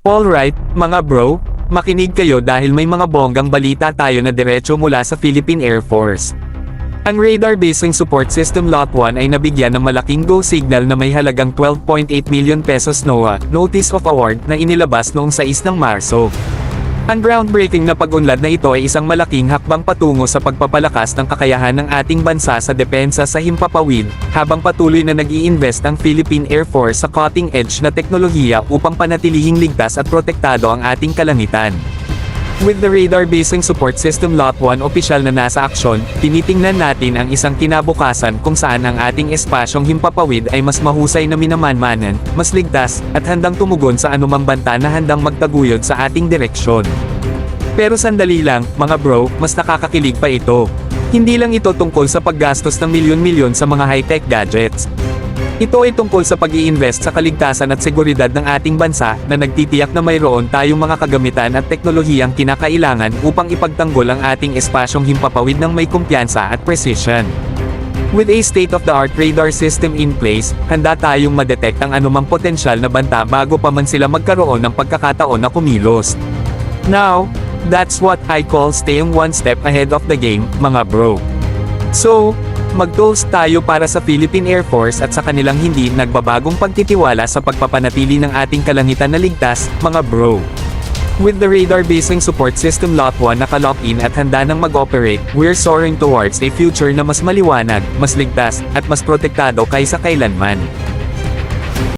Alright, mga bro, makinig kayo dahil may mga bonggang balita tayo na diretso mula sa Philippine Air Force. Ang Radar Basing Support System Lot 1 ay nabigyan ng malaking go signal na may halagang 12.8 million pesos NOAA Notice of Award na inilabas noong 6 ng Marso. Ang groundbreaking na pag-unlad na ito ay isang malaking hakbang patungo sa pagpapalakas ng kakayahan ng ating bansa sa depensa sa himpapawid, habang patuloy na nag-i-invest ang Philippine Air Force sa cutting-edge na teknolohiya upang panatilihing ligtas at protektado ang ating kalangitan. With the Radar Basing Support System Lot 1 opisyal na nasa aksyon, tinitingnan natin ang isang kinabukasan kung saan ang ating espasyong himpapawid ay mas mahusay na minamanmanan, mas ligtas, at handang tumugon sa anumang banta na handang magtaguyod sa ating direksyon. Pero sandali lang, mga bro, mas nakakakilig pa ito. Hindi lang ito tungkol sa paggastos ng milyon-milyon sa mga high-tech gadgets. Ito ay tungkol sa pag-i-invest sa kaligtasan at seguridad ng ating bansa na nagtitiyak na mayroon tayong mga kagamitan at teknolohiyang kinakailangan upang ipagtanggol ang ating espasyong himpapawid ng may kumpiyansa at precision. With a state-of-the-art radar system in place, handa tayong madetect ang anumang potensyal na banta bago pa man sila magkaroon ng pagkakataon na kumilos. Now, that's what I call staying one step ahead of the game, mga bro. So, mag-toast tayo para sa Philippine Air Force at sa kanilang hindi nagbabagong pagtitiwala sa pagpapanatili ng ating kalangitan na ligtas, mga bro. With the Radar Basing Support System Lot 1 naka-lock-in at handa nang mag-operate, we're soaring towards a future na mas maliwanag, mas ligtas, at mas protektado kaysa kailanman.